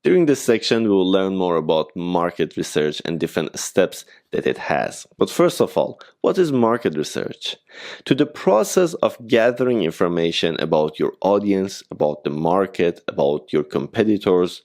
During this section, we will learn more about market research and different steps that it has. But first of all, what is market research? To the process of gathering information about your audience, about the market, about your competitors,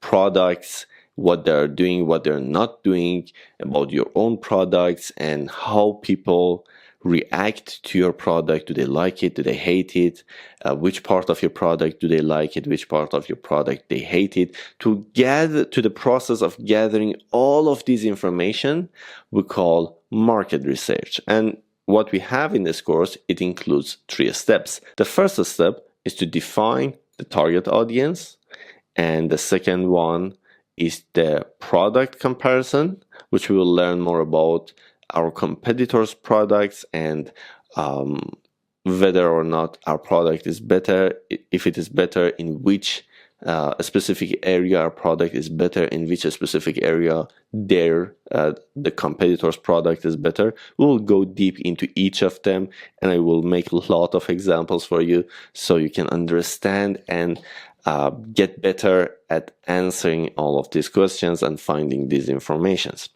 products, what they're doing, what they're not doing, about your own products, and how people react to your product. Do they like it? Do they hate it? Which part of your product do they like it? Which part of your product they hate it? To the process of gathering all of this information, we call market research. And what we have in this course, it includes 3 steps. The first step is to define the target audience, and the second one is the product comparison, which we will learn more about our competitors' products and whether or not our product is better, if it is better, in which specific area our product is better, in which specific area the competitor's product is better. We will go deep into each of them, and I will make a lot of examples for you so you can understand and get better at answering all of these questions and finding these informations.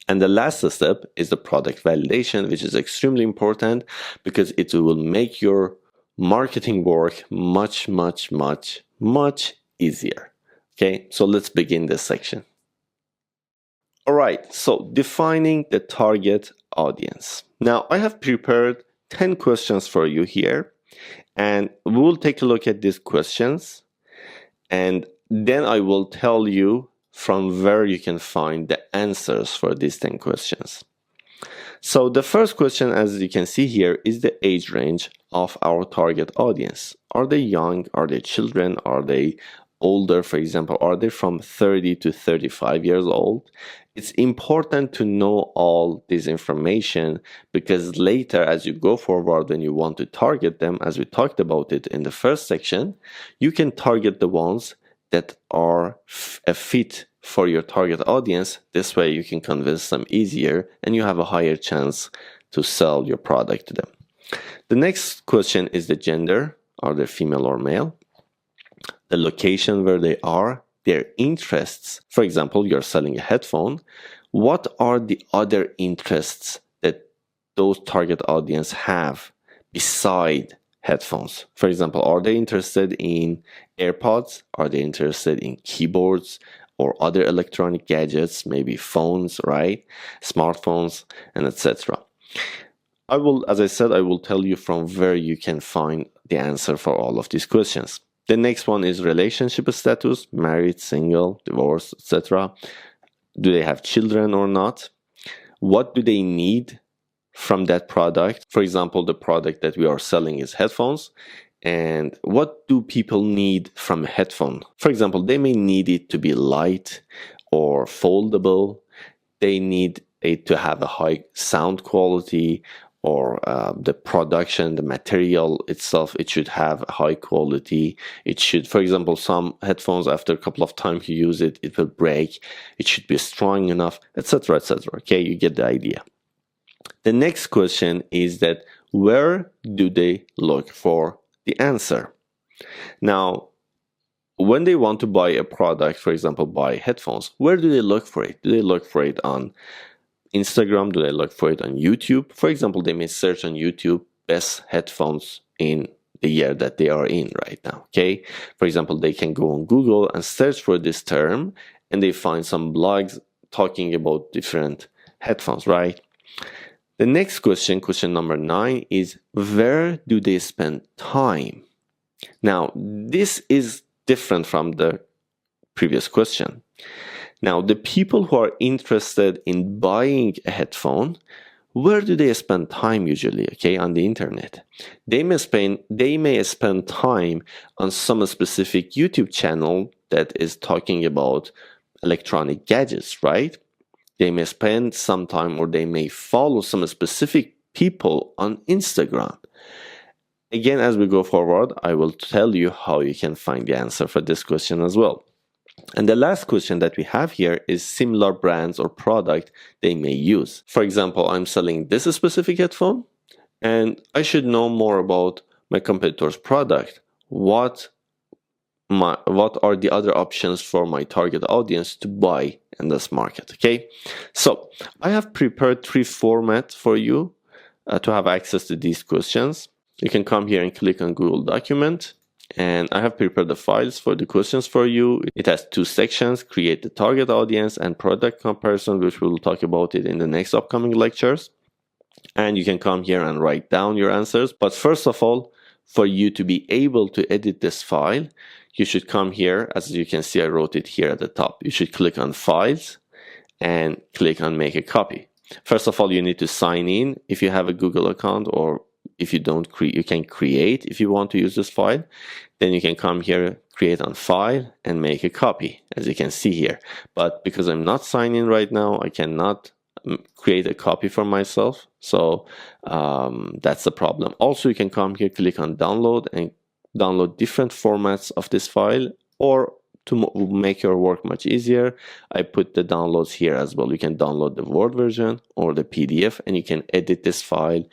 And the last step is the product validation, which is extremely important because it will make your marketing work much easier. Okay, so let's begin this section. All right, so defining the target audience. Now, I have prepared 10 questions for you here, and we will take a look at these questions, and then I will tell you from where you can find the answers for these 10 questions. So the first question, as you can see here, is the age range of our target audience. Are they young? Are they children? Are they older? For example, are they from 30 to 35 years old? It's important to know all this information because later, as you go forward, when you want to target them, as we talked about it in the first section, you can target the ones that are a fit for your target audience. This way you can convince them easier and you have a higher chance to sell your product to them. The next question is the gender. Are they female or male? The location where they are, their interests. For example, you're selling a headphone. What are the other interests that those target audience have beside headphones? For example, are they interested in AirPods? Are they interested in keyboards or other electronic gadgets, maybe phones, right? Smartphones, and etc. As I said, I will tell you from where you can find the answer for all of these questions. The next one is relationship status, married, single, divorced, etc. Do they have children or not? What do they need from that product? For example, the product that we are selling is headphones. And what do people need from a headphone? For example, they may need it to be light or foldable. They need it to have a high sound quality, or the production, the material itself, it should have high quality. It should, for example, some headphones, after a couple of times you use it, it will break. It should be strong enough, etc., etc. Okay, you get the idea. The next question is that where do they look for the answer? Now, when they want to buy a product, for example, buy headphones, where do they look for it? Do they look for it on Instagram? Do they look for it on YouTube? For example, they may search on YouTube best headphones in the year that they are in right now. Okay. For example, they can go on Google and search for this term and they find some blogs talking about different headphones, right? The next question, question number 9, is where do they spend time? Now, this is different from the previous question. Now, the people who are interested in buying a headphone, where do they spend time usually? Okay, on the internet. They may spend time on some specific YouTube channel that is talking about electronic gadgets, right? They may spend some time, or they may follow some specific people on Instagram. Again, as we go forward, I will tell you how you can find the answer for this question as well. And the last question that we have here is similar brands or product they may use. For example, I'm selling this specific headphone and I should know more about my competitor's product. What what are the other options for my target audience to buy in this market. Okay, so I have prepared 3 formats for you to have access to these questions. You can come here and click on Google Document, and I have prepared the files for the questions for you. It has 2 sections: create the target audience and product comparison, which we will talk about it in the next upcoming lectures. And you can come here and write down your answers. But first of all, for you to be able to edit this file, you should come here. As you can see, I wrote it here at the top. You should click on Files and click on Make a Copy. First of all, you need to sign in if you have a Google account, or if you don't, you can create if you want to use this file. Then you can come here, create on File, and Make a Copy, as you can see here. But because I'm not signed in right now, I cannot create a copy for myself. So that's the problem. Also, you can come here, click on Download, and download different formats of this file. Or to make your work much easier, I put the downloads here as well. You can download the Word version or the PDF, and you can edit this file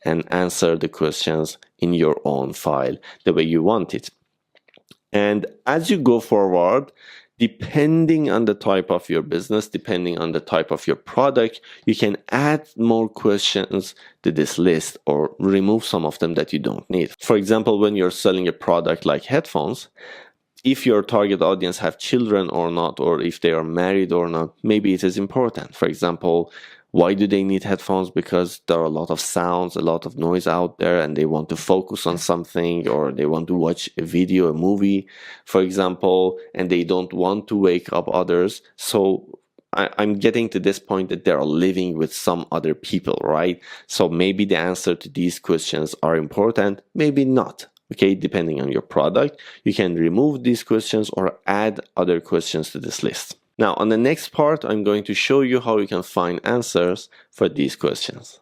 and answer the questions in your own file the way you want it. And as you go forward, depending on the type of your business, depending on the type of your product, you can add more questions to this list or remove some of them that you don't need. For example, when you're selling a product like headphones, if your target audience have children or not, or if they are married or not, maybe it is important. For example, why do they need headphones? Because there are a lot of sounds, a lot of noise out there, and they want to focus on something, or they want to watch a video, a movie, for example, and they don't want to wake up others. So I'm getting to this point that they're living with some other people, right? So maybe the answer to these questions are important, maybe not. Okay, depending on your product, you can remove these questions or add other questions to this list. Now, on the next part, I'm going to show you how you can find answers for these questions.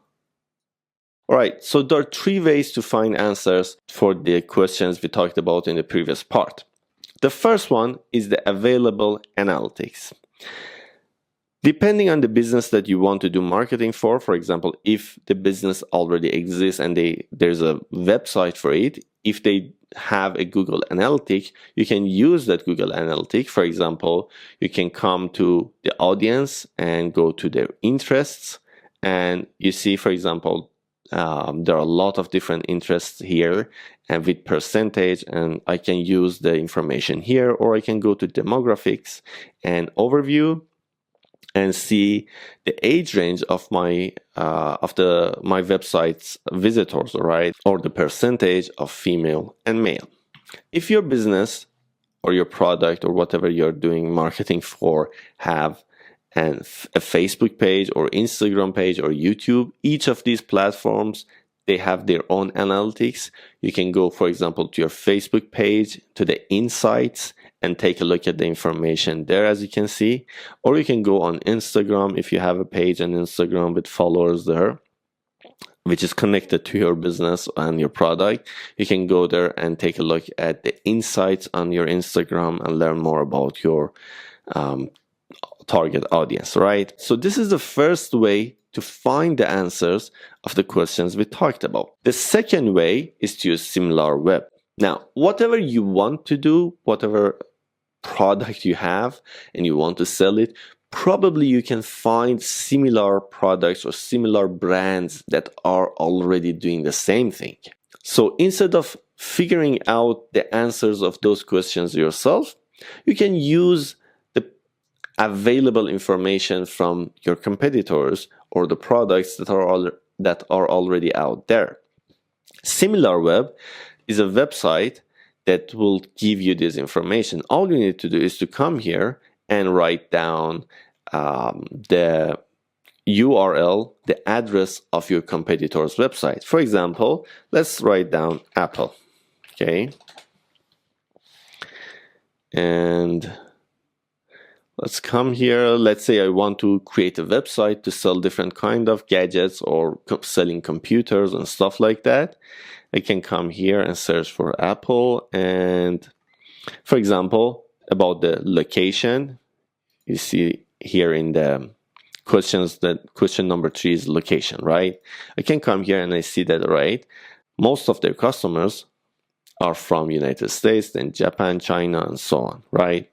All right, so there are 3 ways to find answers for the questions we talked about in the previous part. The first one is the available analytics. Depending on the business that you want to do marketing for example, if the business already exists and there's a website for it, if they have a Google Analytic, you can use that Google Analytic. For example, you can come to the audience and go to their interests, and you see, for example, there are a lot of different interests here and with percentage, and I can use the information here, or I can go to demographics and overview and see the age range of my website's visitors, right? Or the percentage of female and male. If your business or your product or whatever you're doing marketing for have a Facebook page or Instagram page or YouTube, each of these platforms, they have their own analytics. You can go, for example, to your Facebook page, to the insights, and take a look at the information there, as you can see. Or you can go on Instagram if you have a page on Instagram with followers there, which is connected to your business and your product. You can go there and take a look at the insights on your Instagram and learn more about your target audience, right? So this is the first way to find the answers of the questions we talked about. The second way is to use SimilarWeb. Now, whatever you want to do, whatever product you have and you want to sell it, probably you can find similar products or similar brands that are already doing the same thing. So instead of figuring out the answers of those questions yourself, you can use the available information from your competitors or the products that are already out there. SimilarWeb is a website that will give you this information. All you need to do is to come here and write down the URL, the address of your competitor's website. For example, let's write down Apple. Okay. And let's come here. Let's say I want to create a website to sell different kind of gadgets or selling computers and stuff like that. I can come here and search for Apple, and for example, about the location, you see here in the questions that question number 3 is location, right? I can come here and I see that, right, most of their customers are from United States, then Japan, China, and so on, right?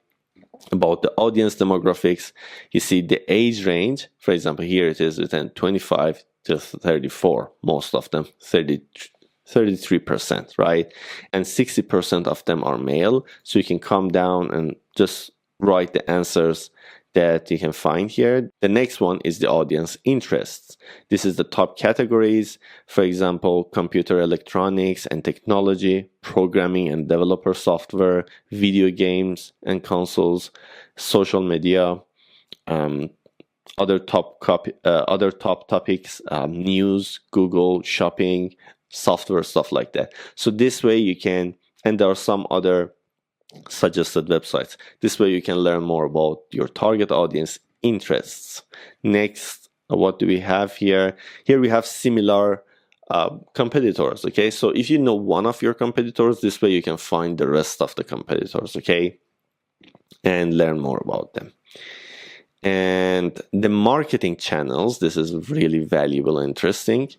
About the audience demographics, you see the age range. For example, here it is written 25 to 34, most of them 33%, right? And 60% of them are male. So you can come down and just write the answers that you can find here. The next one is the audience interests. This is the top categories. For example, computer electronics and technology, programming and developer software, video games and consoles, social media, other top topics, news, Google, shopping, software, stuff like that. So this way you can, and there are some other suggested websites. This way you can learn more about your target audience interests. Next, what do we have here? Here we have similar competitors, okay? So if you know one of your competitors, this way you can find the rest of the competitors, okay? And learn more about them. And the marketing channels, this is really valuable and interesting.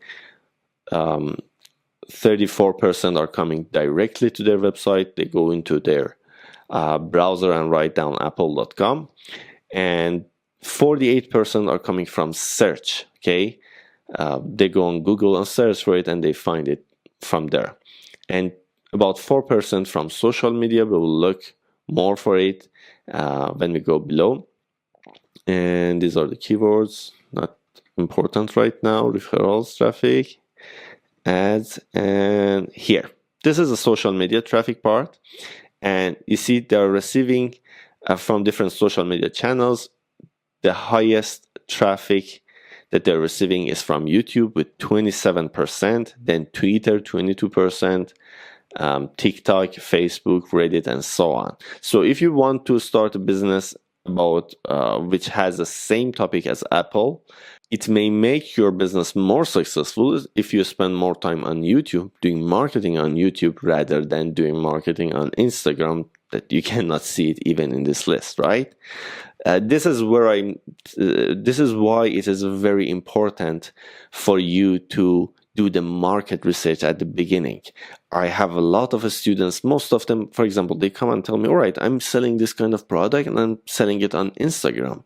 34% are coming directly to their website. They go into their browser and write down apple.com, and 48% are coming from search, okay? They go on Google and search for it and they find it from there. And about 4% from social media. We will look more for it when we go below. And these are the keywords, not important right now. Referrals, traffic, ads, and here. This is a social media traffic part. And you see they're receiving from different social media channels. The highest traffic that they're receiving is from YouTube with 27%, then Twitter 22%, TikTok, Facebook, Reddit, and so on. So if you want to start a business about which has the same topic as Apple, it may make your business more successful if you spend more time on YouTube doing marketing on YouTube rather than doing marketing on Instagram that you cannot see it even in this list, right? This is why it is very important for you to do the market research at the beginning. I have a lot of students, most of them, for example, they come and tell me, all right, I'm selling this kind of product and I'm selling it on Instagram.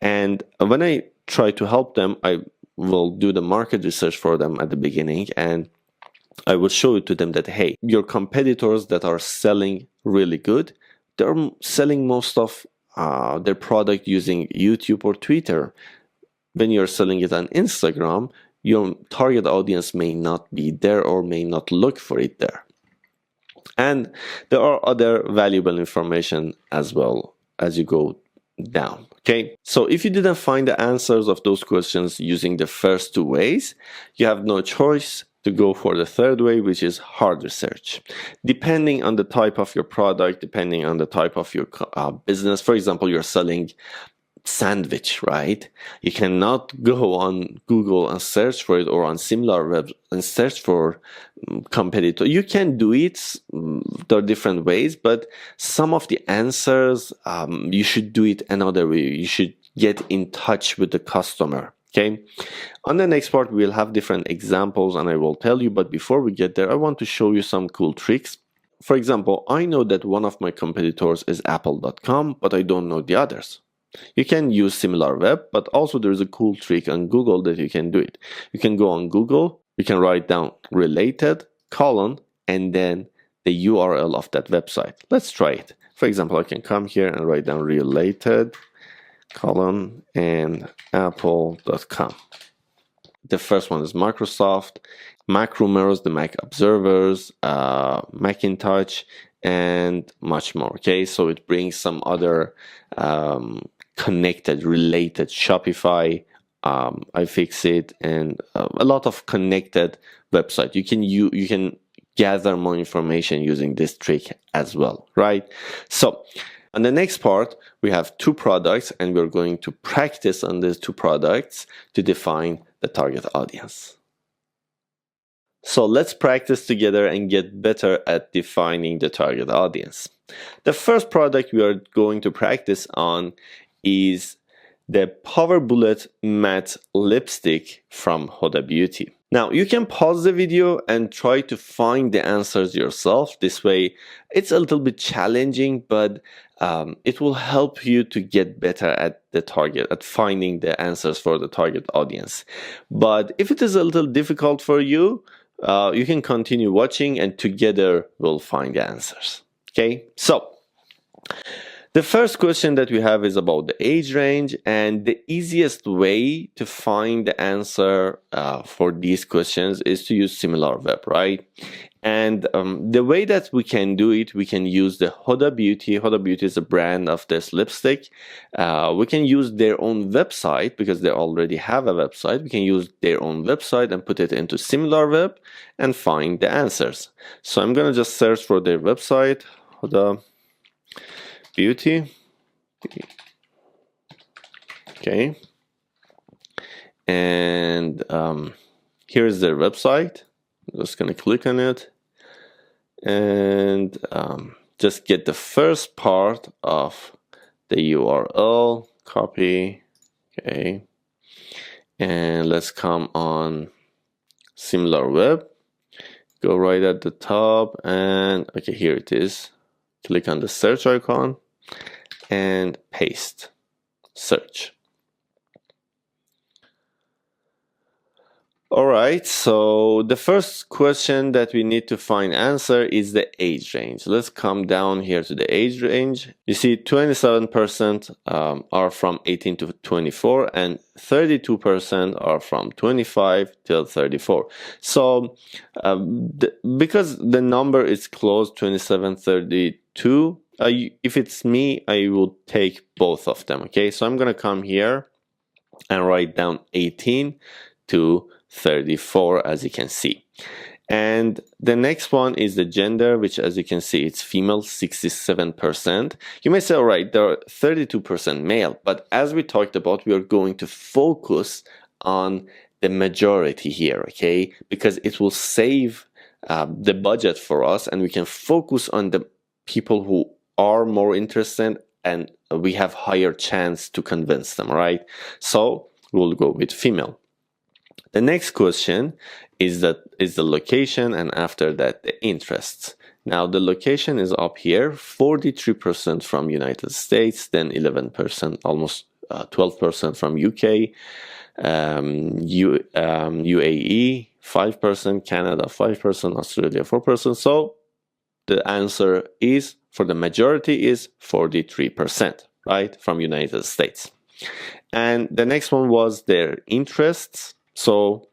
And when I try to help them, I will do the market research for them at the beginning, and I will show it to them that, hey, your competitors that are selling really good, they're selling most of their product using YouTube or Twitter. When you're selling it on Instagram, your target audience may not be there or may not look for it there. And there are other valuable information as well as you go down. Okay, so if you didn't find the answers of those questions using the first two ways, you have no choice to go for the third way, which is hard research. Depending on the type of your product, depending on the type of your business, for example, you're selling sandwich, right? You cannot go on Google and search for it, or on similar web and search for competitor. You can do it. There are different ways, but some of the answers you should do it another way. You should get in touch with the customer. Okay. On the next part, we'll have different examples and I will tell you, but before we get there, I want to show you some cool tricks. For example, I know that one of my competitors is apple.com, but I don't know the others. You can use similar web, but also there's a cool trick on Google that you can do it. You can go on Google, you can write down related, and then the URL of that website. Let's try it. For example, I can come here and write down related, and apple.com. The first one is Microsoft, Mac Rumors, the Mac Observers, Macintosh, and much more. Okay, so it brings some other connected, related, Shopify, iFixit, and a lot of connected websites. You can gather more information using this trick as well, right? So on the next part, we have two products, and we're going to practice on these two products to define the target audience. So let's practice together and get better at defining the target audience. The first product we are going to practice on is the Power Bullet Matte Lipstick from Huda Beauty. Now you can pause the video and try to find the answers yourself. This way it's a little bit challenging, but it will help you to get better at the target, at finding the answers for the target audience. But if it is a little difficult for you, you can continue watching and together we'll find the answers. Okay, so the first question that we have is about the age range, and the easiest way to find the answer for these questions is to use SimilarWeb, right? And the way that we can do it, we can use the Huda Beauty. Huda Beauty is a brand of this lipstick. We can use their own website because they already have a website. We can use their own website and put it into SimilarWeb and find the answers. So I'm going to just search for their website, Huda Beauty. Okay. And here's their website. I'm just going to click on it and just get the first part of the URL, copy. Okay. And let's come on SimilarWeb. Go right at the top and okay, here it is. Click on the search icon and paste, search. All right, so the first question that we need to find answer is the age range. Let's come down here to the age range. You see 27% are from 18 to 24 and 32% are from 25 till 34. So because the number is close, 27, 32, if it's me, I will take both of them, okay? So I'm gonna come here and write down 18 to 34, as you can see. And the next one is the gender, which as you can see, it's female, 67%. You may say, all right, there are 32% male, but as we talked about, we are going to focus on the majority here, okay? Because it will save the budget for us and we can focus on the people who are more interested and we have higher chance to convince them, right? So we'll go with female. The next question is the location, and after that the interests. Now the location is up here, 43% from United States, then 11%, almost 12% from UK, UAE 5%, Canada 5%, Australia 4%. So the answer is, for the majority, is 43%, right, from United States. And the next one was their interests. So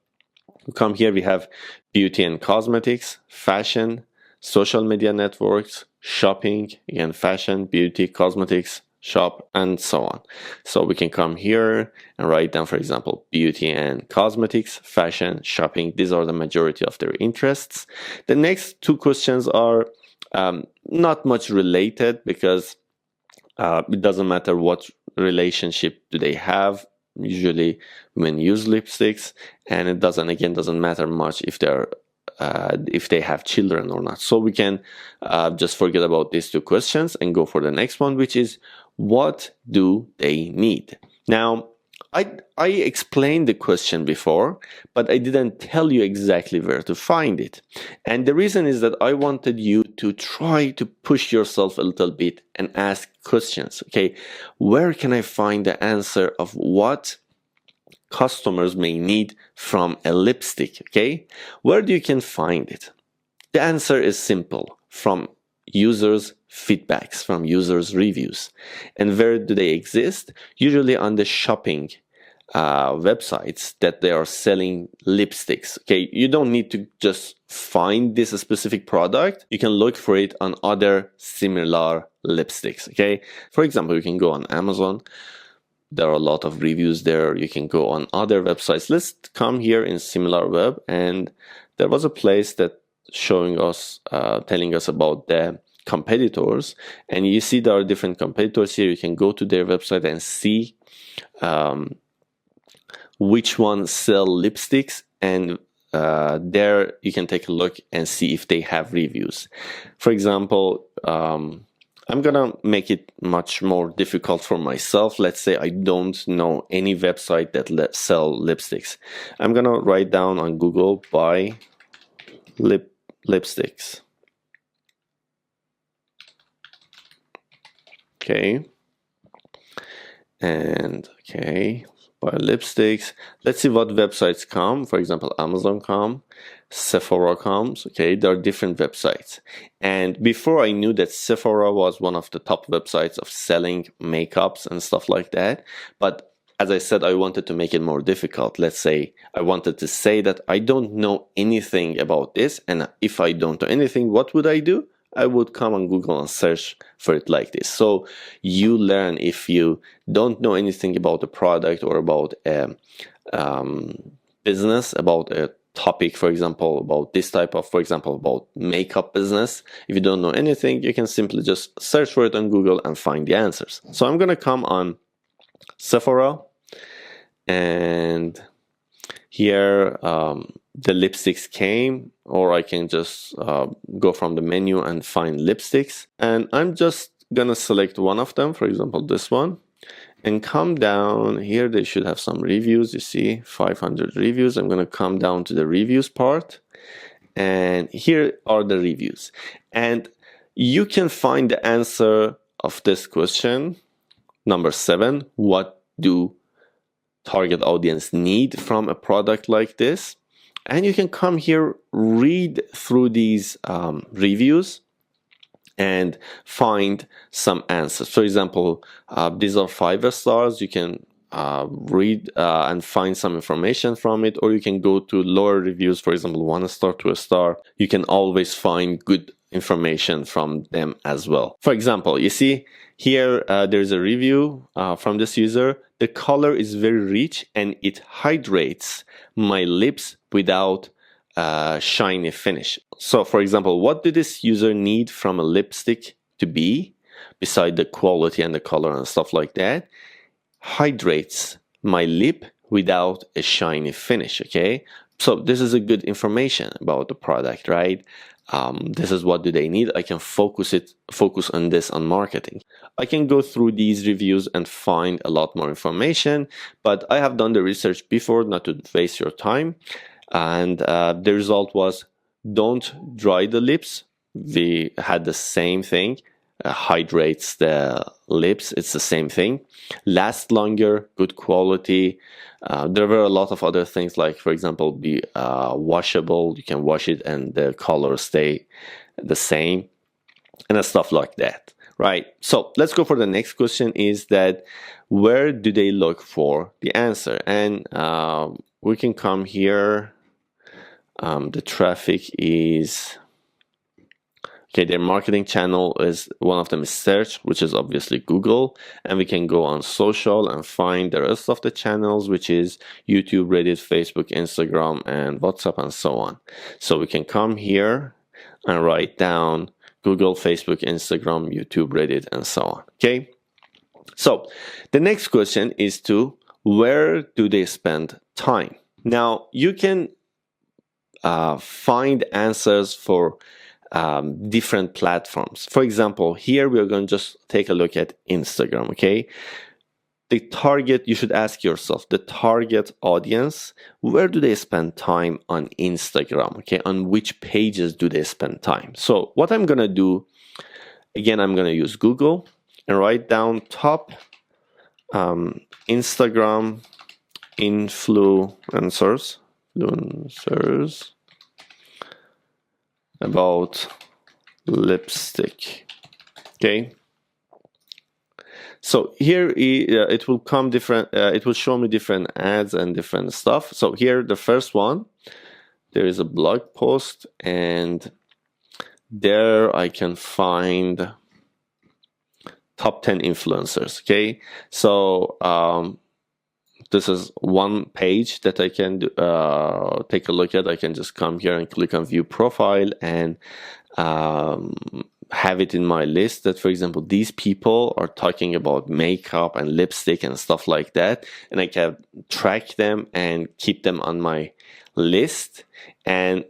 we come here, we have beauty and cosmetics, fashion, social media networks, shopping, again, fashion, beauty, cosmetics, shop, and so on. So we can come here and write down, for example, beauty and cosmetics, fashion, shopping. These are the majority of their interests. The next two questions are not much related because it doesn't matter what relationship do they have. Usually women use lipsticks, and it doesn't matter much if they have children or not. So we can just forget about these two questions and go for the next one, which is, what do they need? Now I explained the question before, but I didn't tell you exactly where to find it. And the reason is that I wanted you to try to push yourself a little bit and ask questions. Okay, where can I find the answer of what customers may need from a lipstick? Okay, where do you can find it? The answer is simple: from users' feedbacks, from users' reviews. And where do they exist? Usually on the shopping websites that they are selling lipsticks. Okay, you don't need to just find this specific product. You can look for it on other similar lipsticks. Okay, for example, you can go on Amazon. There are a lot of reviews there. You can go on other websites. Let's come here in SimilarWeb, and there was a place that showing us, telling us about the competitors, and you see there are different competitors here. You can go to their website and see which ones sell lipsticks, and there you can take a look and see if they have reviews. For example, I'm gonna make it much more difficult for myself. Let's say I don't know any website that sell lipsticks. I'm gonna write down on Google buy lipsticks. Okay. And okay, buy lipsticks. Let's see what websites come. For example, Amazon come, Sephora comes. Okay, there are different websites. And before I knew that Sephora was one of the top websites of selling makeups and stuff like that. But as I said, I wanted to make it more difficult. Let's say I wanted to say that I don't know anything about this. And if I don't know anything, what would I do? I would come on Google and search for it like this. So you learn if you don't know anything about a product or about a business, about a topic, for example, about this type of, for example, about makeup business. If you don't know anything, you can simply just search for it on Google and find the answers. So I'm going to come on Sephora, and here the lipsticks came, or I can just go from the menu and find lipsticks. And I'm just gonna select one of them, for example, this one, and come down here. They should have some reviews. You see 500 reviews. I'm gonna come down to the reviews part, and here are the reviews. And you can find the answer of this question, number 7. What do target audience need from a product like this? And you can come here, read through these reviews and find some answers. For example, these are 5 stars. You can read and find some information from it, or you can go to lower reviews, for example, 1 star, 2 star. You can always find good information from them as well. For example, you see here there's a review from this user. The color is very rich and it hydrates my lips without shiny finish. So for example, what did this user need from a lipstick to be, beside the quality and the color and stuff like that? Hydrates my lip without a shiny finish. Okay, so this is a good information about the product, right? This is what do they need. I can focus on this on marketing. I can go through these reviews and find a lot more information, but I have done the research before, not to waste your time. And the result was, don't dry the lips. We had the same thing. Hydrates the lips. It's the same thing. Last longer, good quality. There were a lot of other things, like for example, be washable. You can wash it and the color stay the same, and stuff like that, right? So let's go for the next question. Is that where do they look for the answer? And we can come here. The traffic is okay. Their marketing channel is, one of them is search, which is obviously Google, and we can go on social and find the rest of the channels, which is YouTube, Reddit, Facebook, Instagram, and WhatsApp, and so on. So we can come here and write down Google, Facebook, Instagram, YouTube, Reddit, and so on. Okay. So the next question is to where do they spend time? Now you can find answers for different platforms. For example, here we are going to just take a look at Instagram. Okay, the target, you should ask yourself, the target audience, where do they spend time on Instagram? Okay, on which pages do they spend time? So what I'm gonna do, again, I'm gonna use Google and write down top Instagram influencers about lipstick. Okay, so here it will come different, it will show me different ads and different stuff. So here, the first one, there is a blog post, and there I can find top 10 influencers. Okay, so this is one page that I can take a look at. I can just come here and click on view profile and have it in my list that, for example, these people are talking about makeup and lipstick and stuff like that, and I can track them and keep them on my list. And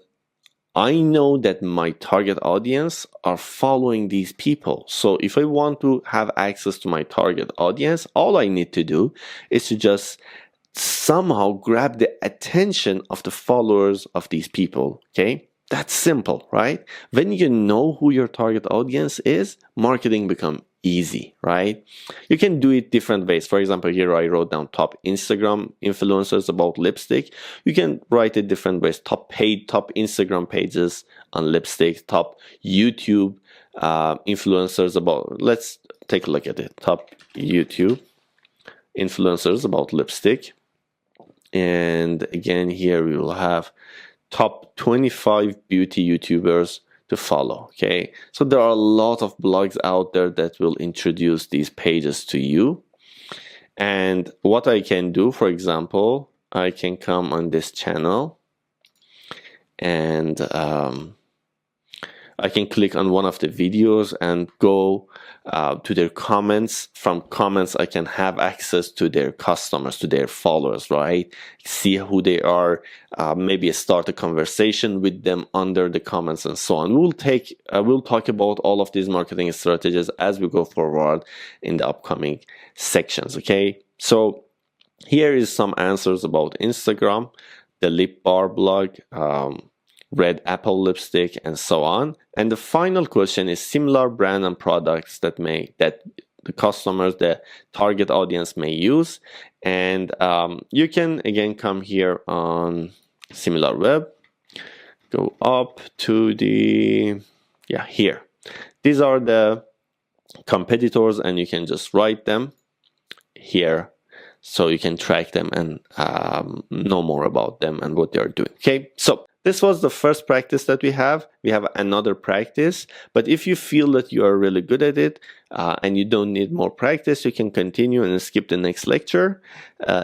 I know that my target audience are following these people. So if I want to have access to my target audience, all I need to do is to just somehow grab the attention of the followers of these people. Okay, that's simple, right? When you know who your target audience is, marketing become easy, right? You can do it different ways. For example, here I wrote down top Instagram influencers about lipstick. You can write it different ways. Top Instagram pages on lipstick, top YouTube influencers about, let's take a look at it. Top YouTube influencers about lipstick. And again, here we will have top 25 beauty YouTubers to follow. Okay, so there are a lot of blogs out there that will introduce these pages to you. And what I can do, for example, I can come on this channel and I can click on one of the videos and go to their comments. From comments, I can have access to their customers, to their followers, right? See who they are, maybe start a conversation with them under the comments and so on. We'll talk about all of these marketing strategies as we go forward in the upcoming sections, okay? So here is some answers about Instagram, the lip bar blog, red apple lipstick, and so on. And the final question is similar brand and products that the customers, the target audience may use. And you can again come here on similar web, go up to the, here. These are the competitors and you can just write them here so you can track them and know more about them and what they are doing. Okay, so this was the first practice that we have. We have another practice, but if you feel that you are really good at it and you don't need more practice, you can continue and skip the next lecture,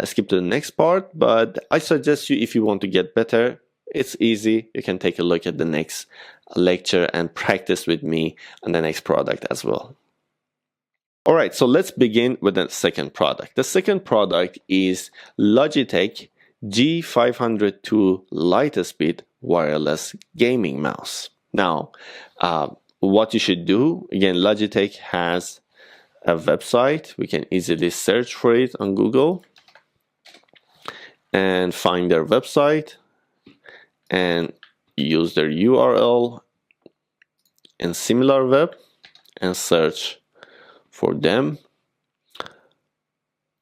skip to the next part. But I suggest you, if you want to get better, it's easy. You can take a look at the next lecture and practice with me on the next product as well. All right, so let's begin with the second product. The second product is Logitech G502 Lightspeed wireless gaming mouse. Now, what you should do, again, Logitech has a website. We can easily search for it on Google and find their website and use their URL in SimilarWeb and search for them.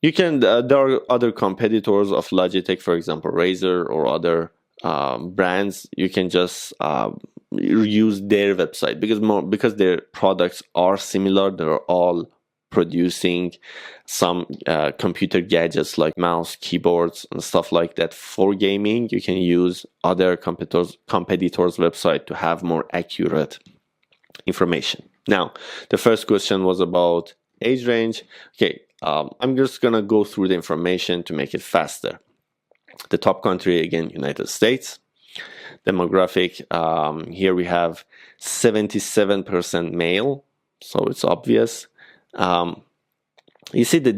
You can, there are other competitors of Logitech, for example, Razer or other brands. You can just use their website because their products are similar. They're all producing some computer gadgets like mouse, keyboards, and stuff like that for gaming. You can use other competitors' website to have more accurate information. Now, the first question was about age range. Okay. I'm just gonna go through the information to make it faster. The top country, again, United States. Demographic, here we have 77% male, so it's obvious. You see the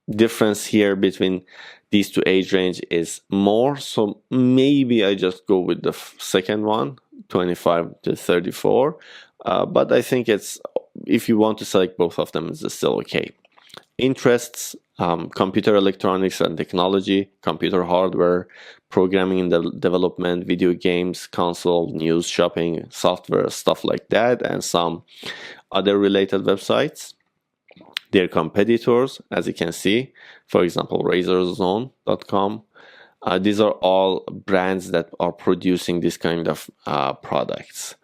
difference here between these two age range is more, so maybe I just go with the second one, 25 to 34. But I think it's, if you want to select both of them, it's still okay. Interests, computer electronics and technology, computer hardware, programming and development, video games, console, news, shopping, software, stuff like that, and some other related websites. Their competitors, as you can see, for example, RazorZone.com. These are all brands that are producing this kind of products.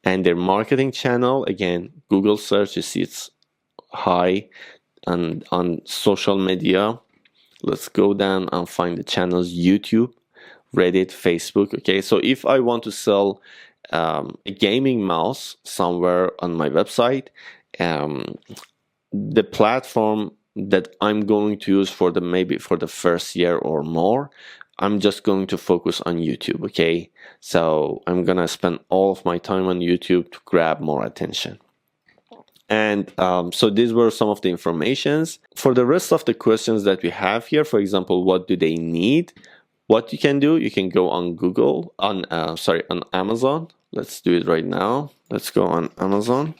And their marketing channel, again, Google search, you see it's high. And on social media, let's go down and find the channels: YouTube, Reddit, Facebook. Okay, so if I want to sell a gaming mouse somewhere on my website, the platform that I'm going to use for maybe for the first year or more, I'm just going to focus on YouTube, okay? So I'm gonna spend all of my time on YouTube to grab more attention. And so these were some of the informations. For the rest of the questions that we have here, for example, what do they need? What you can do, you can go on Google, on Amazon. Let's do it right now. Let's go on Amazon.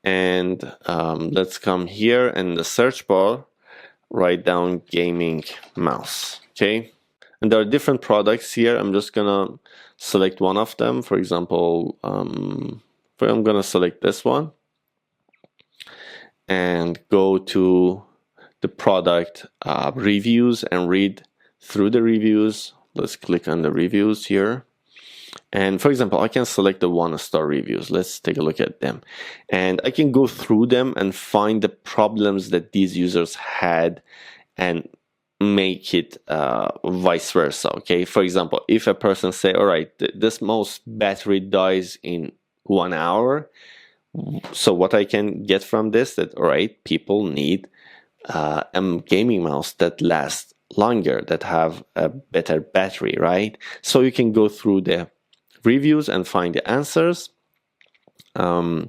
And let's come here in the search bar, write down gaming mouse, okay? And there are different products here. I'm just gonna select one of them. For example, I'm gonna select this one and go to the product reviews and read through the reviews. Let's click on the reviews here. And for example, I can select the 1-star reviews. Let's take a look at them. And I can go through them and find the problems that these users had and make it vice versa, okay? For example, if a person say, all right, this mouse battery dies in 1 hour, so what I can get from this, that all right, people need a gaming mouse that lasts longer, that have a better battery, right? So you can go through the reviews and find the answers. The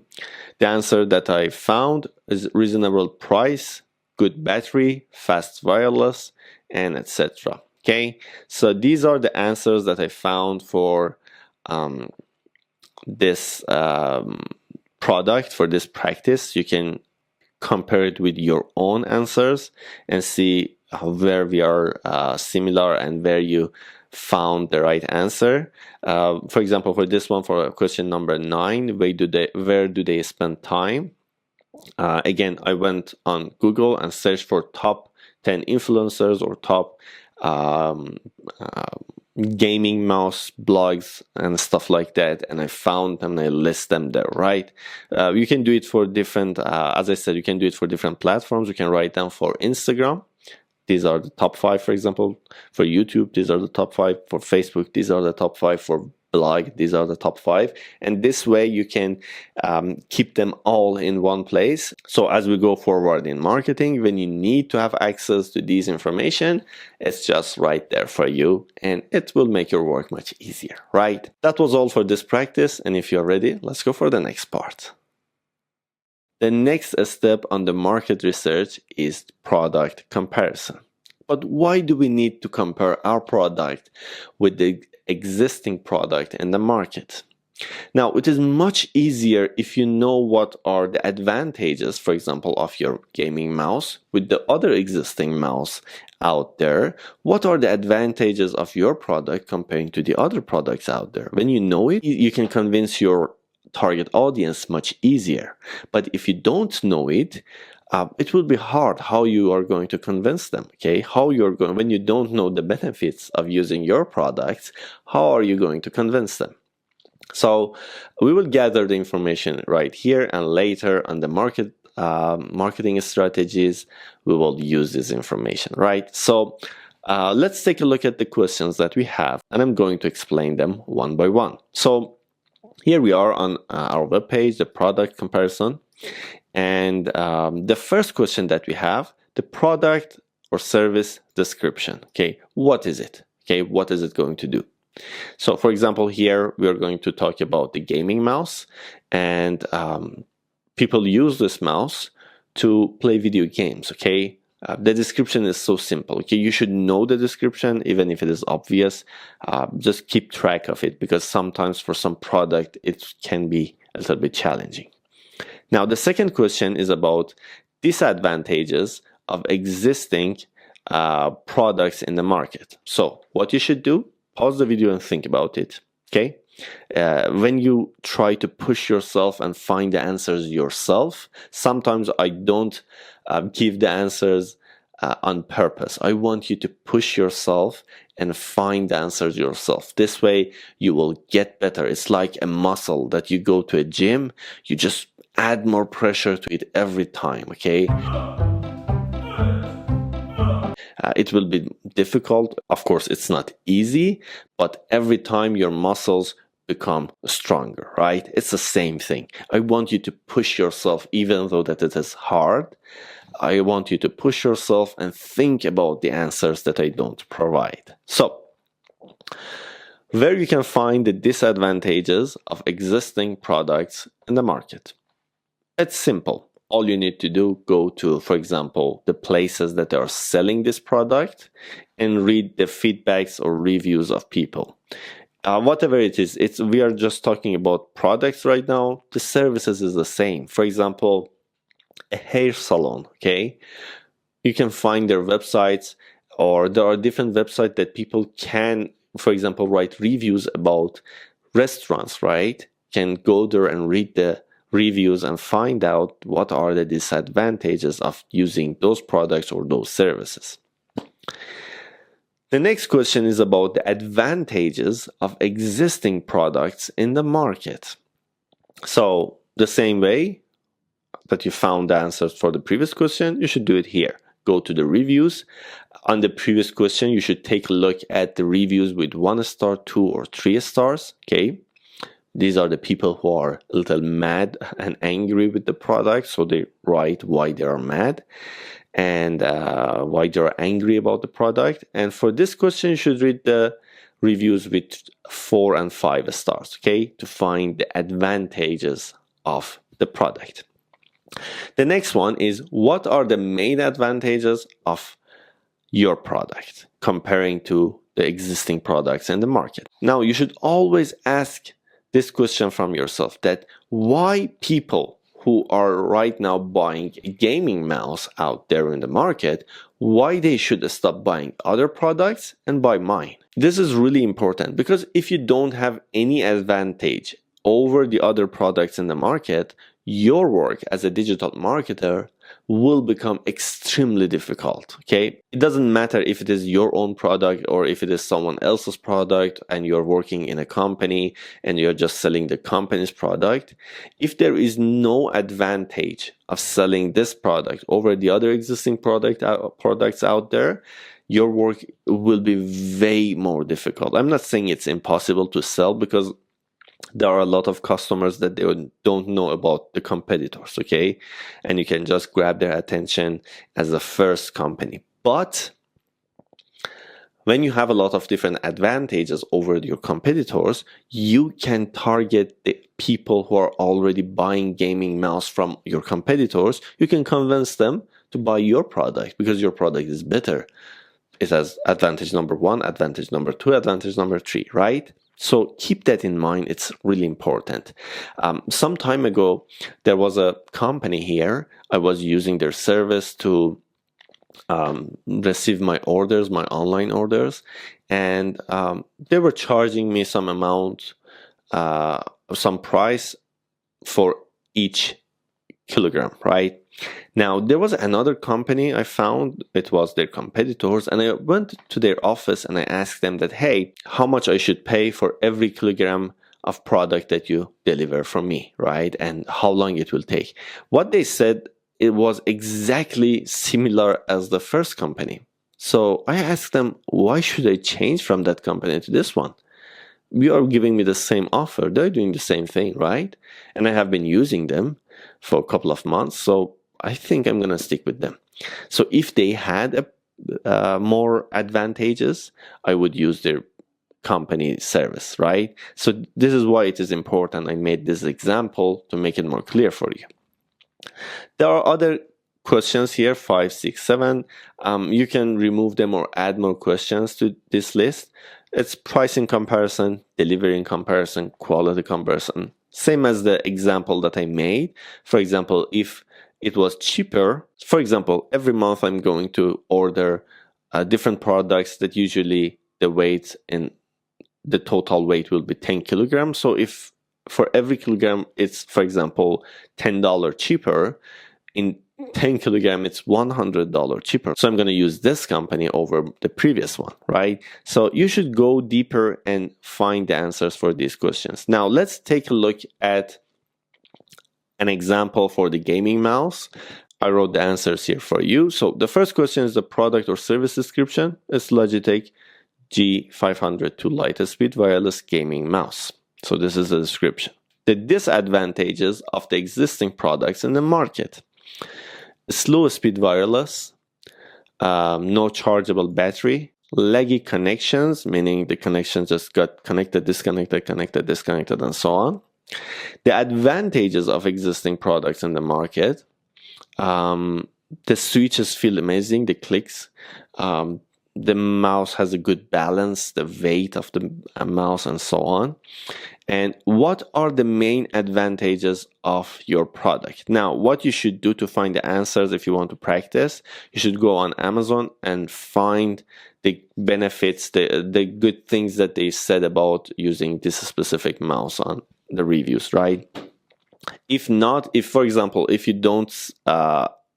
answer that I found is reasonable price, good battery, fast wireless, and etc. Okay, so these are the answers that I found for this product, for this practice. You can compare it with your own answers and see where we are similar and where you found the right answer. For example, for this one, for question number 9, where do they spend time? Again, I went on Google and searched for top 10 influencers or top gaming mouse blogs and stuff like that, and I found them and I list them there, right? You can do it for different, as I said, you can do it for different platforms. You can write down for Instagram, these are the top 5, for example. For YouTube, these are the top 5. For Facebook, these are the top 5. For blog, these are the top 5. And this way you can keep them all in one place. So as we go forward in marketing, when you need to have access to these information, it's just right there for you, and it will make your work much easier, right? That was all for this practice, and if you're ready, let's go for the next part. The next step on the market research is product comparison. But why do we need to compare our product with the existing product in the market? Now, it is much easier if you know what are the advantages, for example, of your gaming mouse with the other existing mouse out there. What are the advantages of your product comparing to the other products out there? When you know it, you can convince your target audience much easier. But if you don't know it, it will be hard how you are going to convince them, okay? When you don't know the benefits of using your products, how are you going to convince them? So we will gather the information right here, and later on the marketing strategies, we will use this information, right? So let's take a look at the questions that we have, and I'm going to explain them one by one. So here we are on our webpage, the product comparison. And the first question that we have, the product or service description. Okay, what is it? Okay, what is it going to do? So for example, here we are going to talk about the gaming mouse, and people use this mouse to play video games, okay? The description is so simple, okay? You should know the description, even if it is obvious. Just keep track of it, because sometimes for some product, it can be a little bit challenging. Now, the second question is about disadvantages of existing products in the market. So what you should do, pause the video and think about it, okay? When you try to push yourself and find the answers yourself, sometimes I don't give the answers on purpose. I want you to push yourself and find the answers yourself. This way you will get better. It's like a muscle that you go to a gym, you just add more pressure to it every time, okay? It will be difficult. Of course, it's not easy, but every time your muscles become stronger, right? It's the same thing. I want you to push yourself, even though that it is hard. I want you to push yourself and think about the answers that I don't provide. So, where you can find the disadvantages of existing products in the market. It's simple. all you need to do, go to, for example, the places that are selling this product and read the feedbacks or reviews of people. Whatever it is, we are just talking about products right now. The services is the same. For example, a hair salon, okay? You can find their websites, or there are different websites that people can, for example, write reviews about restaurants, right? Can go there and read the reviews and find out what are the disadvantages of using those products or those services. The next question is about the advantages of existing products in the market. So the same way that you found the answers for the previous question, you should do it here. Go to the reviews. On the previous question, you should take a look at the reviews with 1 star, 2 or 3 stars, okay? These are the people who are a little mad and angry with the product, so they write why they are mad and why they are angry about the product. And for this question, you should read the reviews with 4 and 5 stars, okay, to find the advantages of the product. The next one is, what are the main advantages of your product comparing to the existing products in the market? Now, you should always ask this question from yourself, that why people who are right now buying a gaming mouse out there in the market, why they should stop buying other products and buy mine. This is really important, because if you don't have any advantage over the other products in the market, your work as a digital marketer will become extremely difficult, okay? It doesn't matter if it is your own product or if it is someone else's product and you're working in a company and you're just selling the company's product. If there is no advantage of selling this product over the other existing products out there, your work will be way more difficult. I'm not saying it's impossible to sell, because there are a lot of customers that they don't know about the competitors, okay? And you can just grab their attention as a first company. But when you have a lot of different advantages over your competitors, you can target the people who are already buying gaming mouse from your competitors. You can convince them to buy your product because your product is better. It has advantage number 1, advantage number 2, advantage number 3, right? So keep that in mind. It's really important. Some time ago, there was a company here. I was using their service to receive my orders, my online orders, and they were charging me some amount, some price for each kilogram, right? Now, there was another company I found, it was their competitors, and I went to their office and I asked them that, hey, how much I should pay for every kilogram of product that you deliver from me, right? And how long it will take. What they said, it was exactly similar as the first company. So I asked them, why should I change from that company to this one? You are giving me the same offer. They're doing the same thing, right? And I have been using them for a couple of months, so I think I'm going to stick with them. So if they had more advantages, I would use their company service, right? So this is why it is important. I made this example to make it more clear for you. There are other questions here, 5, 6, 7. You can remove them or add more questions to this list. It's pricing comparison, delivery comparison, quality comparison. Same as the example that I made. For example, if it was cheaper, for example, every month I'm going to order different products that usually the weight and the total weight will be 10 kilograms. So if for every kilogram it's, for example, $10 cheaper, in 10 kilogram it's $100 cheaper. So I'm going to use this company over the previous one, right? So you should go deeper and find the answers for these questions. Now let's take a look at an example for the gaming mouse. I wrote the answers here for you. So the first question is the product or service description. It's Logitech G502 Lightspeed wireless gaming mouse. So this is the description. The disadvantages of the existing products in the market: slow speed wireless, no chargeable battery, laggy connections, meaning the connection just got connected, disconnected, connected, disconnected, and so on. The advantages of existing products in the market: The switches feel amazing, the clicks. The mouse has a good balance, the weight of the mouse, and so on. And what are the main advantages of your product? Now, what you should do to find the answers if you want to practice, you should go on Amazon and find the benefits, the good things that they said about using this specific mouse on the reviews, right? If not, if for example, if you don't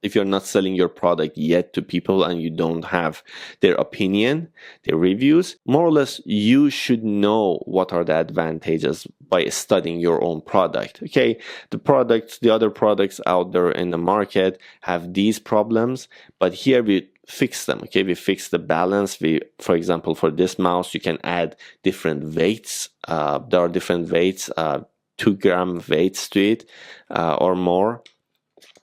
if you're not selling your product yet to people and you don't have their opinion, their reviews, more or less you should know what are the advantages by studying your own product. Okay, the other products out there in the market have these problems, but here we fix them. Okay, we fix the balance. For example, for this mouse you can add different weights. There are different weights, 2-gram weights to it or more.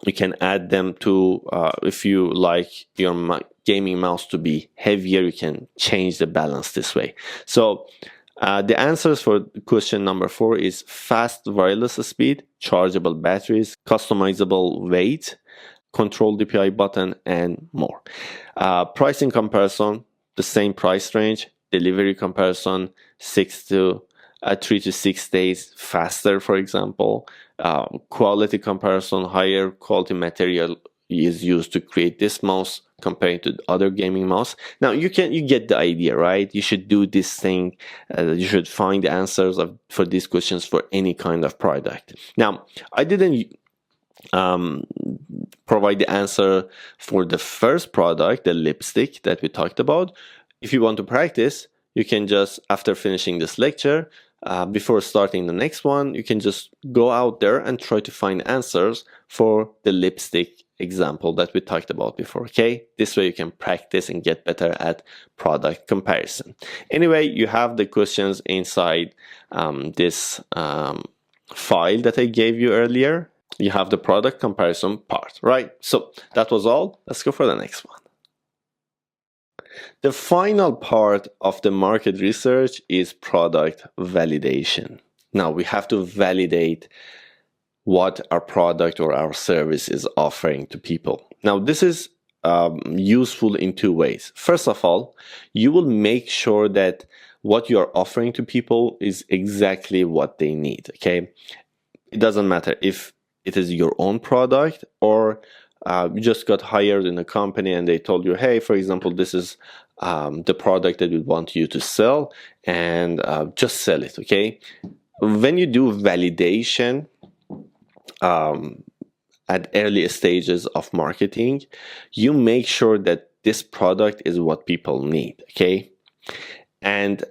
You can add them to, if you like your gaming mouse to be heavier, you can change the balance this way. So the answers for question number 4 is fast wireless speed, chargeable batteries, customizable weight, control DPI button, and more. Pricing comparison, the same price range. Delivery comparison, 3 to 6 days faster, for example. Quality comparison, higher quality material is used to create this mouse compared to other gaming mouse. Now you get the idea, right? You should do this thing. You should find the answers for these questions for any kind of product. Now I didn't provide the answer for the first product, the lipstick that we talked about. If you want to practice, you can just, after finishing this lecture, before starting the next one, you can just go out there and try to find answers for the lipstick example that we talked about before. Okay, this way you can practice and get better at product comparison. Anyway, you have the questions inside this file that I gave you earlier. You have the product comparison part, right? So that was all. Let's go for the next one. The final part of the market research is product validation. Now we have to validate what our product or our service is offering to people. Now this is useful in 2 ways. First of all, you will make sure that what you are offering to people is exactly what they need. Okay, it doesn't matter if it is your own product or you just got hired in a company and they told you, hey, for example, this is the product that we want you to sell, and just sell it. Okay, when you do validation at early stages of marketing, you make sure that this product is what people need. Okay, and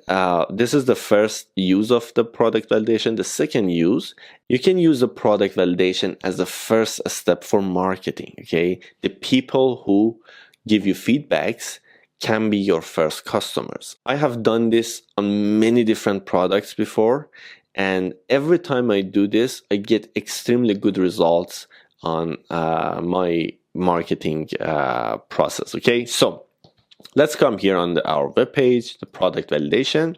this is the first use of the product validation. The second use, you can use the product validation as the first step for marketing. Okay, the people who give you feedbacks can be your first customers. I have done this on many different products before, and every time I do this, I get extremely good results on my marketing process. Okay, so let's come here on our webpage, the product validation.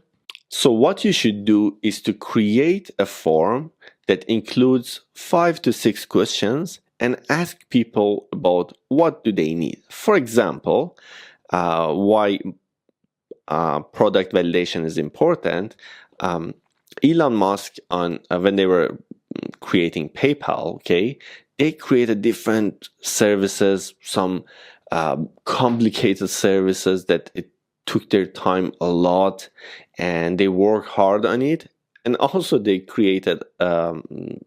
So what you should do is to create a form that includes 5 to 6 questions and ask people about what do they need. For example, why product validation is important. Elon Musk, when they were creating PayPal, okay, they created different services, some complicated services that it took their time a lot, and they worked hard on it. And also they created a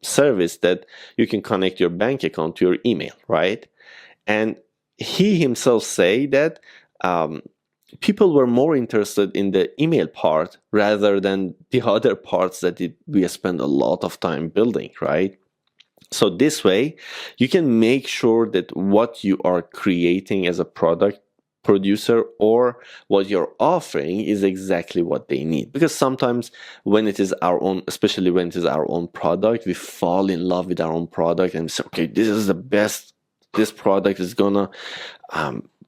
service that you can connect your bank account to your email, right? And he himself say that people were more interested in the email part rather than the other parts that we spend a lot of time building, right? So this way, you can make sure that what you are creating as a product producer or what you're offering is exactly what they need. Because sometimes when it is our own, especially when it is our own product, we fall in love with our own product and say, okay, this is the best. This product is gonna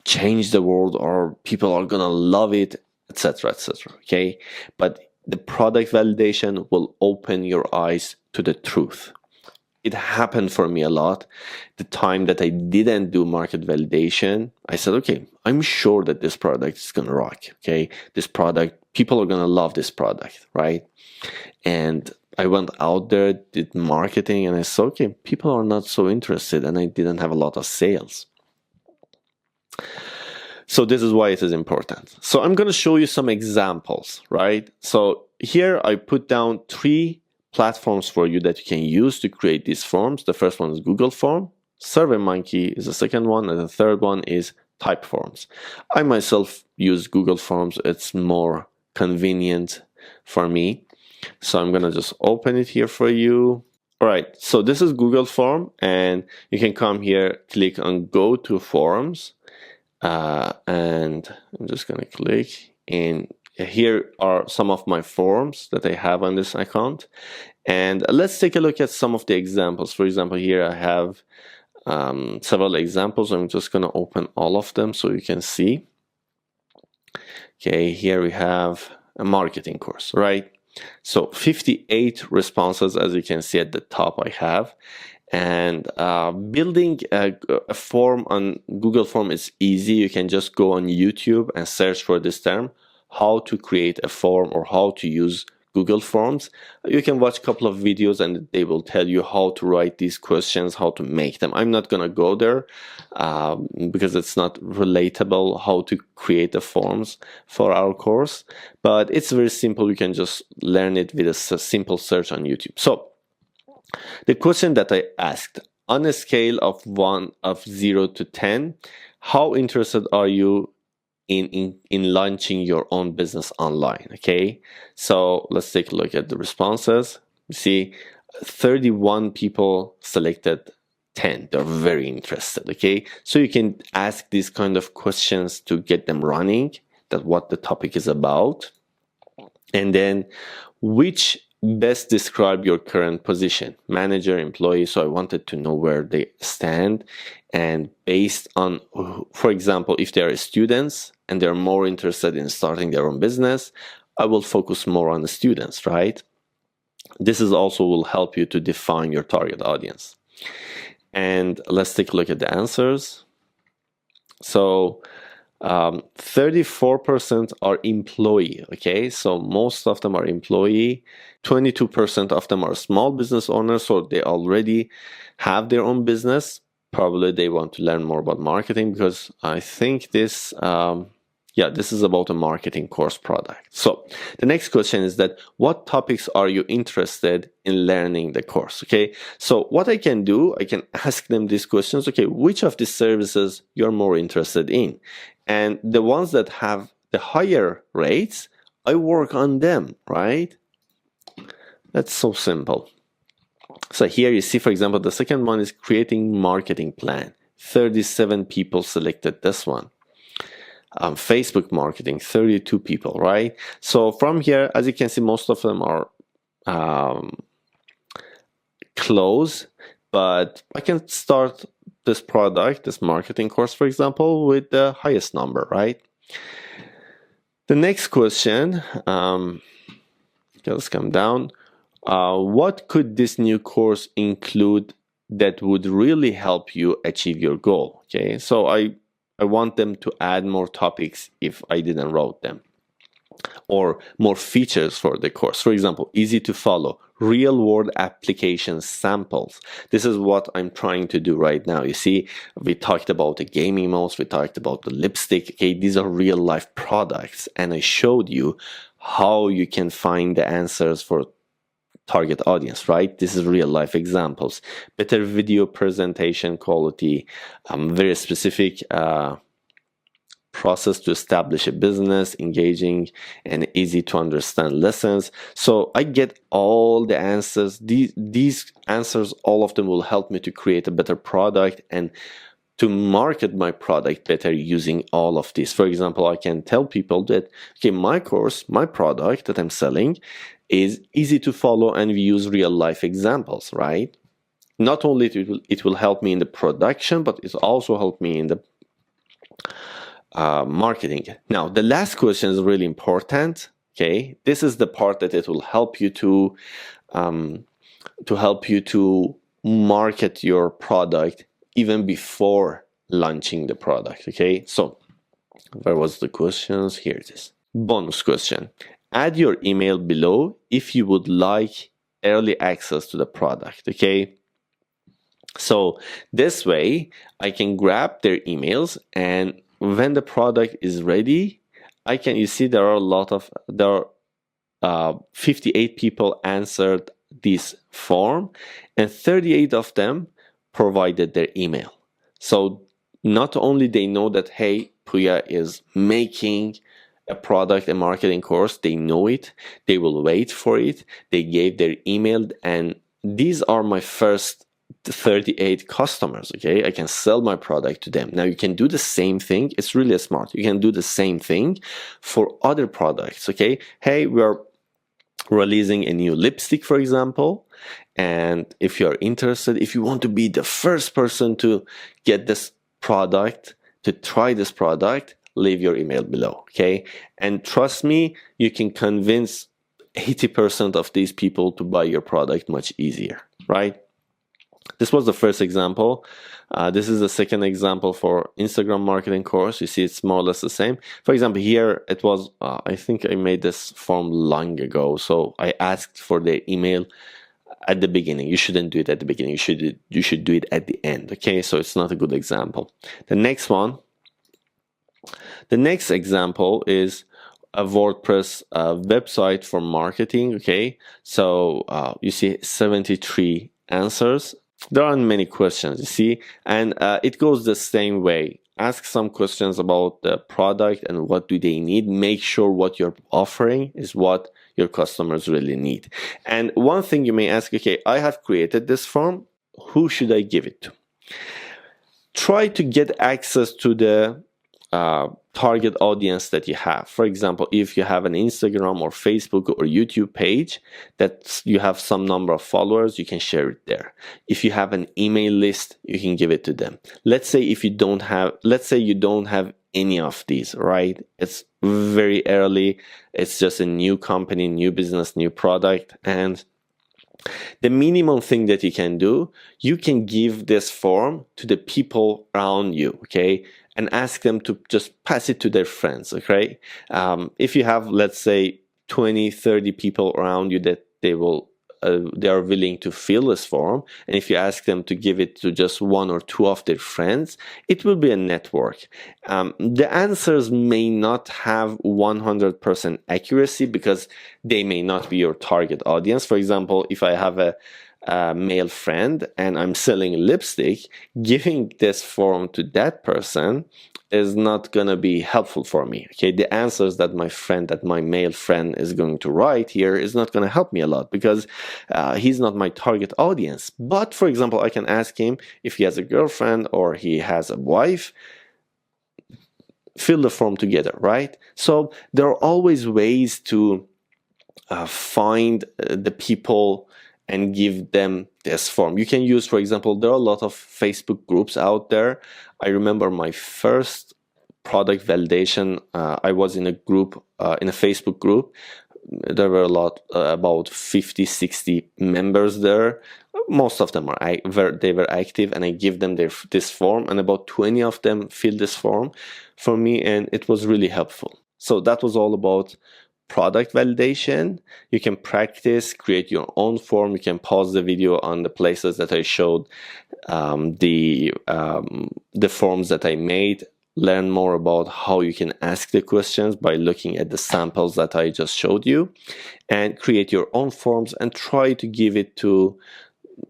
change the world, or people are gonna love it, etc., etc. Okay, but the product validation will open your eyes to the truth. it happened for me a lot. The time that I didn't do market validation, I said, okay, I'm sure that this product is going to rock. Okay. This product, people are going to love this product, right? And I went out there, did marketing, and I saw, okay, people are not so interested, and I didn't have a lot of sales. So this is why it is important. So I'm going to show you some examples, right? So here I put down 3 platforms for you that you can use to create these forms. The first one is Google Form, SurveyMonkey is the second one, and the third one is Typeforms. I myself use Google Forms. It's more convenient for me. So I'm going to just open it here for you. All right, so this is Google Form, and you can come here, click on Go to Forms. And I'm just going to click, and here are some of my forms that I have on this account. And let's take a look at some of the examples. For example, here I have several examples. I'm just going to open all of them so you can see. Okay, here we have a marketing course, right? So 58 responses, as you can see at the top I have. And building a form on Google Form is easy. You can just go on YouTube and search for this term, how to create a form or how to use Google Forms. You can watch a couple of videos and they will tell you how to write these questions, how to make them. I'm not going to go there because it's not relatable how to create the forms for our course. But it's very simple. You can just learn it with a simple search on YouTube. So the question that I asked, on a scale of 0 to 10, how interested are you in launching your own business online? Okay, so let's take a look at the responses. You see, 31 people selected 10. They're very interested. Okay, so you can ask these kind of questions to get them running, that what the topic is about. And then, which best describe your current position, manager, employee. So I wanted to know where they stand, and based on, for example, if they are students and they're more interested in starting their own business, I will focus more on the students, right? This is also will help you to define your target audience. And let's take a look at the answers. So 34% are employee. Okay, so most of them are employee. 22% of them are small business owners, so they already have their own business. Probably they want to learn more about marketing, because I think this this is about a marketing course product. So the next question is that what topics are you interested in learning the course? Okay, so what I can do, I can ask them these questions. Okay, which of these services you're more interested in? And the ones that have the higher rates, I work on them, right? That's so simple. So here you see, for example, the second one is creating marketing plan. 37 people selected this one. Facebook marketing, 32 people, right? So from here, as you can see, most of them are close, but I can start this product, this marketing course, for example, with the highest number, right? The next question, let's come down. What could this new course include that would really help you achieve your goal? Okay, so I want them to add more topics if I didn't wrote them, or more features for the course. For example, easy to follow, real world application samples. This is what I'm trying to do right now. You see, we talked about the gaming mouse, we talked about the lipstick. Okay, these are real life products, and I showed you how you can find the answers for target audience, right? This is real life examples. Better video presentation quality, very specific process to establish a business, engaging and easy to understand lessons. So I get all the answers. These answers, all of them will help me to create a better product and to market my product better using all of this. For example, I can tell people that, okay, my course, my product that I'm selling is easy to follow, and we use real life examples, right? Not only it will help me in the production, but it also help me in the marketing. Now, the last question is really important. Okay, this is the part that it will help you to market your product even before launching the product. Okay, so where was the questions? Here it is. Bonus question. Add your email below if you would like early access to the product. Okay, so this way I can grab their emails, and when the product is ready, I can, you see there are 58 people answered this form, and 38 of them provided their email. So not only they know that, hey, Pouya is making a product, a marketing course, they know it, they will wait for it, they gave their email, and these are my first 38 customers. Okay, I can sell my product to them. Now you can do the same thing. It's really smart. You can do the same thing for other products. Okay, hey, we're releasing a new lipstick, for example, and if you're interested, if you want to be the first person to get this product, to try this product, leave your email below. Okay, and trust me, you can convince 80% of these people to buy your product much easier, right? This was the first example. This is the second example for Instagram marketing course. You see it's more or less the same. For example, here it was, I think I made this form long ago. So I asked for their email at the beginning. You shouldn't do it at the beginning. You should do it at the end. Okay, so it's not a good example. The next example is a WordPress website for marketing. Okay, so you see 73 answers. There aren't many questions, you see, and it goes the same way. Ask some questions about the product and what do they need. Make sure what you're offering is what your customers really need. And one thing you may ask, okay, I have created this form, who should I give it to? Try to get access to the target audience that you have. For example, if you have an Instagram or Facebook or YouTube page that you have some number of followers, you can share it there. If you have an email list, you can give it to them. Let's say you don't have any of these, right? It's very early. It's just a new company, new business, new product, and the minimum thing that you can do, you can give this form to the people around you, okay? And ask them to just pass it to their friends, okay? If you have, let's say, 20, 30 people around you that they are willing to fill this form, and if you ask them to give it to just one or two of their friends, it will be a network. The answers may not have 100% accuracy because they may not be your target audience. For example, if I have a male friend and I'm selling lipstick, giving this form to that person is not gonna be helpful for me. Okay, the answers that my male friend is going to write here is not gonna help me a lot because he's not my target audience. But for example, I can ask him if he has a girlfriend or he has a wife, fill the form together, right? So there are always ways to find the people and give them this form. You can use, for example, there are a lot of Facebook groups out there. I remember my first product validation, I was in a group, in a Facebook group. There were about 50, 60 members there. Most of them they were active, and I give them this form, and about 20 of them filled this form for me, and it was really helpful. So that was all about product validation. You can practice, create your own form. You can pause the video on the places that I showed the forms that I made. Learn more about how you can ask the questions by looking at the samples that I just showed you, and create your own forms and try to give it to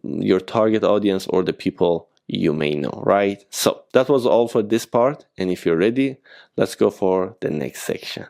your target audience or the people you may know, right? So that was all for this part, and if you're ready, let's go for the next section.